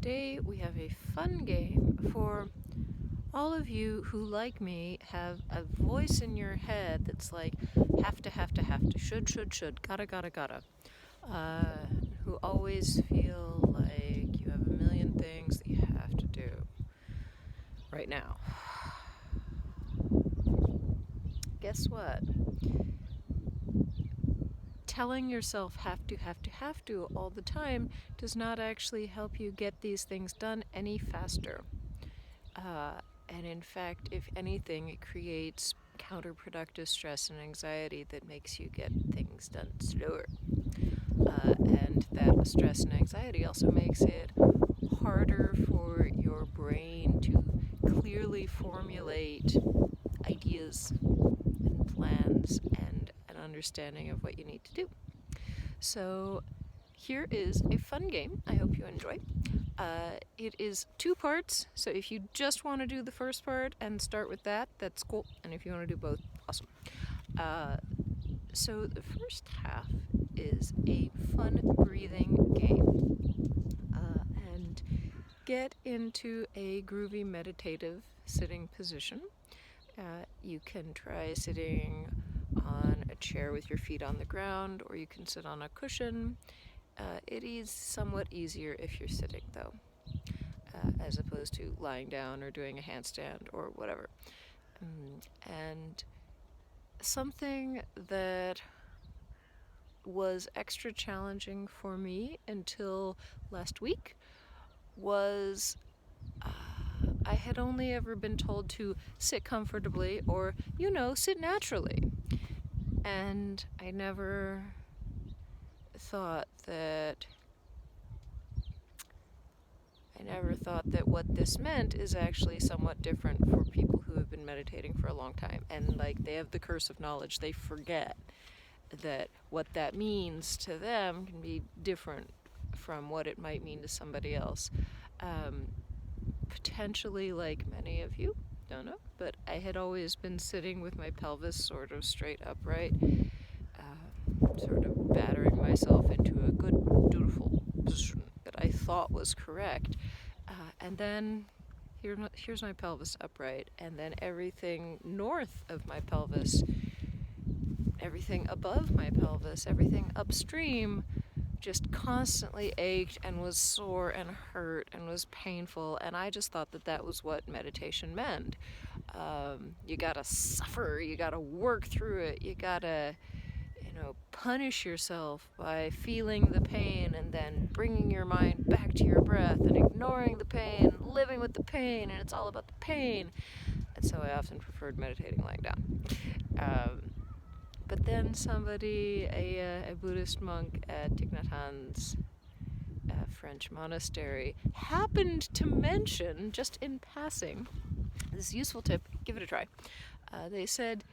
today we have a fun game for all of you who, like me, have a voice in your head that's like have to, should, gotta, uh, who always feel like you have a million things that you have to do right now. Guess what? Telling yourself have to all the time does not actually help you get these things done any faster. And in fact, if anything, it creates counterproductive stress and anxiety that makes you get things done slower. And that stress and anxiety also makes it harder for your brain to clearly formulate ideas and plans and an understanding of what you need to do. So here is a fun game I hope you enjoy. It is 2 parts, so if you just want to do the first part and start with that, that's cool. And if you want to do both, awesome. So the first half is a fun breathing game. And get into a groovy meditative sitting position. You can try sitting on a chair with your feet on the ground, or you can sit on a cushion. It is somewhat easier if you're sitting, though, as opposed to lying down or doing a handstand or whatever. And something that was extra challenging for me until last week was I had only ever been told to sit comfortably or, sit naturally. And I never thought that what this meant is actually somewhat different for people who have been meditating for a long time. And they have the curse of knowledge. They forget that what that means to them can be different from what it might mean to somebody else. Potentially, like many of you, don't know, but I had always been sitting with my pelvis sort of straight upright, sort of battering myself into a good, dutiful position that I thought was correct. And then here's my pelvis upright, and then everything north of my pelvis, everything above my pelvis, everything upstream just constantly ached and was sore and hurt and was painful, and I just thought that was what meditation meant. You gotta suffer, you gotta work through it, you gotta punish yourself by feeling the pain and then bringing your mind back to your breath and ignoring the pain, living with the pain, and it's all about the pain. And so I often preferred meditating lying down. But then somebody, a Buddhist monk at Thich Nhat Hanh's French monastery, happened to mention, just in passing, this useful tip. Give it a try. They said,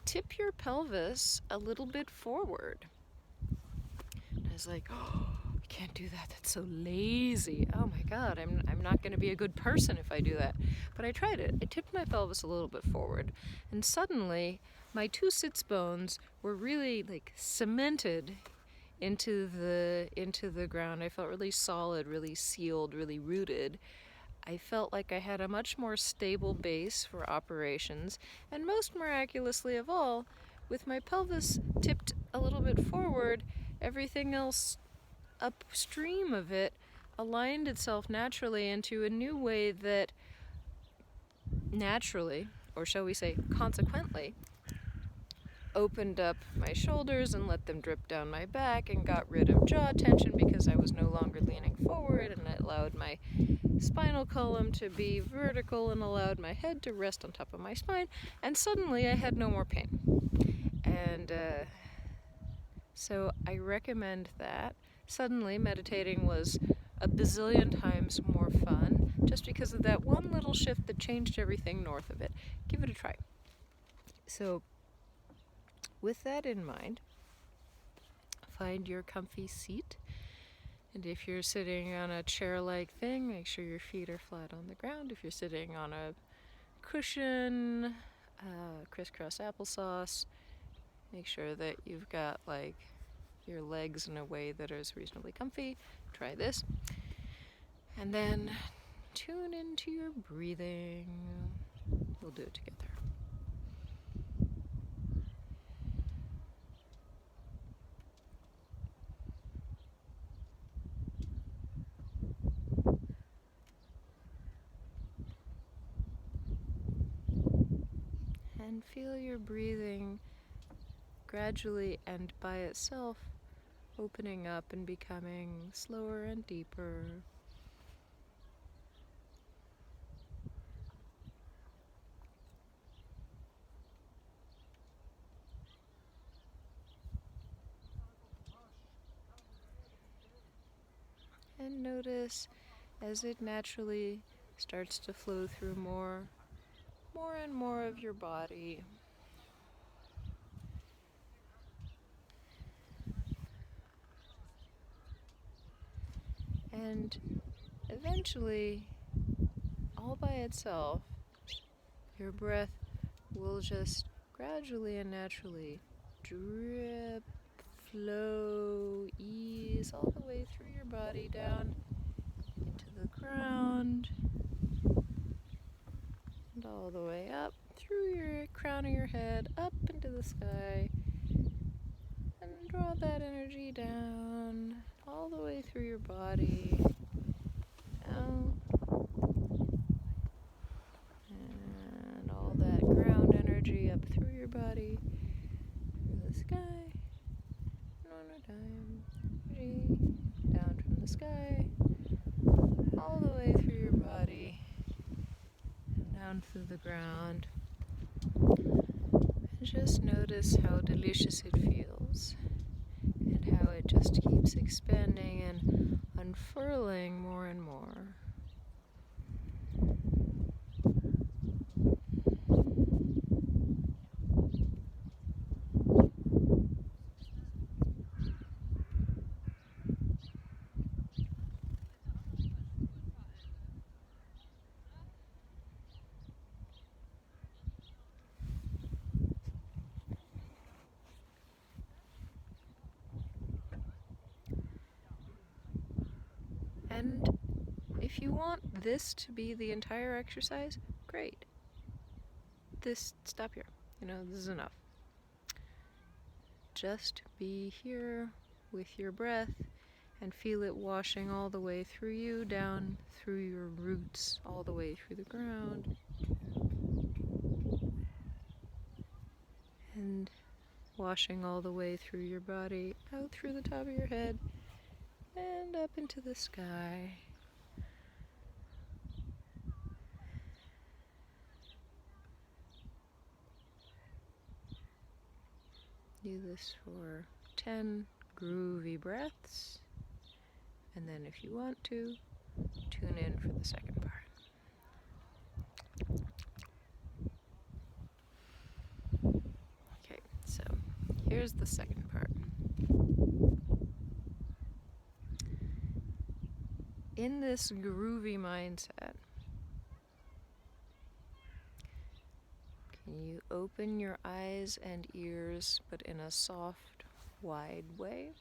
tip your pelvis a little bit forward. And I was like, oh, I can't do that. That's so lazy. Oh my God, I'm not going to be a good person if I do that. But I tried it. I tipped my pelvis a little bit forward, and suddenly my 2 sits bones were really cemented into the ground. I felt really solid, really sealed, really rooted. I felt like I had a much more stable base for operations, and most miraculously of all, with my pelvis tipped a little bit forward, everything else upstream of it aligned itself naturally into a new way that naturally, or shall we say consequently, opened up my shoulders and let them drip down my back and got rid of jaw tension because I was no longer leaning forward, and it allowed my spinal column to be vertical and allowed my head to rest on top of my spine, and suddenly I had no more pain. And so I recommend that. Suddenly meditating was a bazillion times more fun just because of that one little shift that changed everything north of it. Give it a try. So with that in mind, find your comfy seat. And if you're sitting on a chair-like thing, make sure your feet are flat on the ground. If you're sitting on a cushion, crisscross applesauce, make sure that you've got your legs in a way that is reasonably comfy. Try this. And then tune into your breathing. We'll do it together. And feel your breathing gradually and by itself opening up and becoming slower and deeper. And notice as it naturally starts to flow through more and more of your body. And eventually, all by itself, your breath will just gradually and naturally drip, flow, ease all the way through your body down into the ground and all the way up through your crown of your head, up into the sky, and draw that energy down all the way through your body, down, and all that ground energy up through your body, through the sky, one more time, energy, down from the sky, all the way through your body, and down through the ground. And just notice how delicious it feels, and how it just keeps expanding and unfurling more and more. And if you want this to be the entire exercise, great. Stop here. This is enough. Just be here with your breath and feel it washing all the way through you, down through your roots, all the way through the ground. And washing all the way through your body, out through the top of your head, and up into the sky. Do this for 10 groovy breaths, and then if you want to, tune in for the second part. Okay, so here's the second part. In this groovy mindset, can you open your eyes and ears, but in a soft, wide way?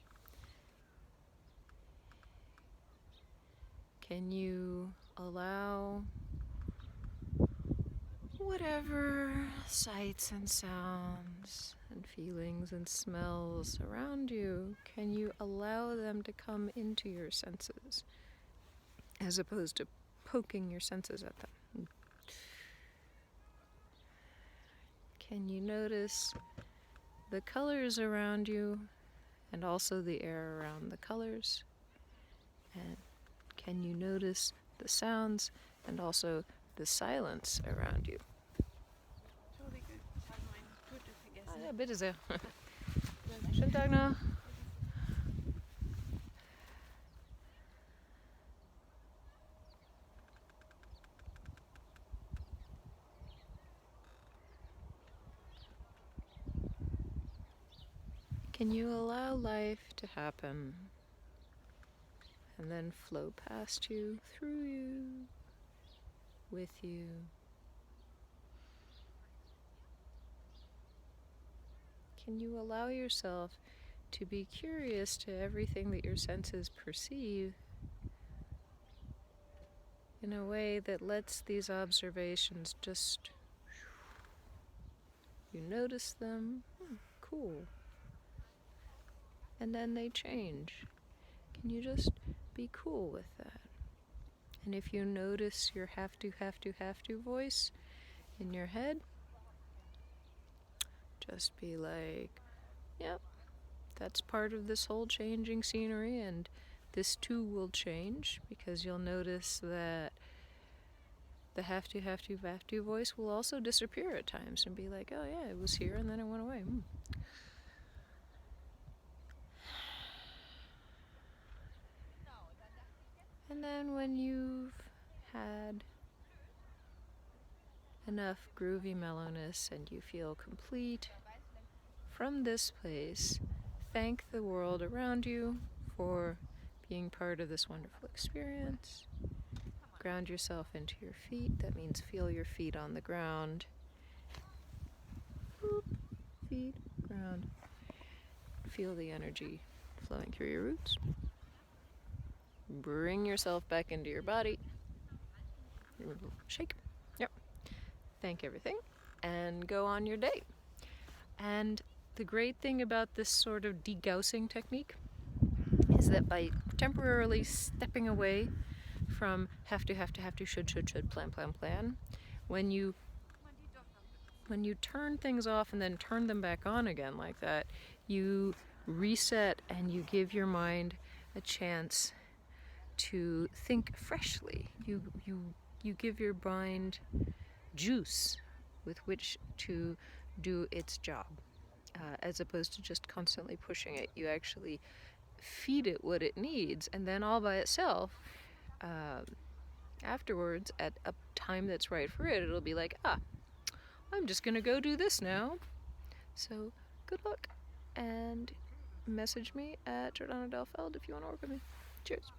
Can you allow whatever sights and sounds and feelings and smells around you, can you allow them to come into your senses, as opposed to poking your senses at them? Can you notice the colors around you and also the air around the colors? And can you notice the sounds and also the silence around you? Ja, bitte sehr. Schönen Tag noch. Can you allow life to happen and then flow past you, through you, with you? Can you allow yourself to be curious to everything that your senses perceive in a way that lets these observations just, you notice them, cool, and then they change. Can you just be cool with that? And if you notice your have to voice in your head, just be like, yep, that's part of this whole changing scenery, and this too will change, because you'll notice that the have to voice will also disappear at times and be like, oh yeah, it was here and then it went away. And then when you've had enough groovy mellowness and you feel complete, from this place, thank the world around you for being part of this wonderful experience. Ground yourself into your feet. That means feel your feet on the ground. Boop. Feet, ground. Feel the energy flowing through your roots. Bring yourself back into your body. Shake. Yep. Thank everything. And go on your day. And the great thing about this sort of degaussing technique is that by temporarily stepping away from have to, should, plan, when you turn things off and then turn them back on again like that, you reset and you give your mind a chance to think freshly. You give your mind juice with which to do its job, as opposed to just constantly pushing it. You actually feed it what it needs, and then all by itself, afterwards, at a time that's right for it, it'll be like, I'm just gonna go do this now. So good luck, and message me at Jordana Delfeld if you want to work with me. Cheers.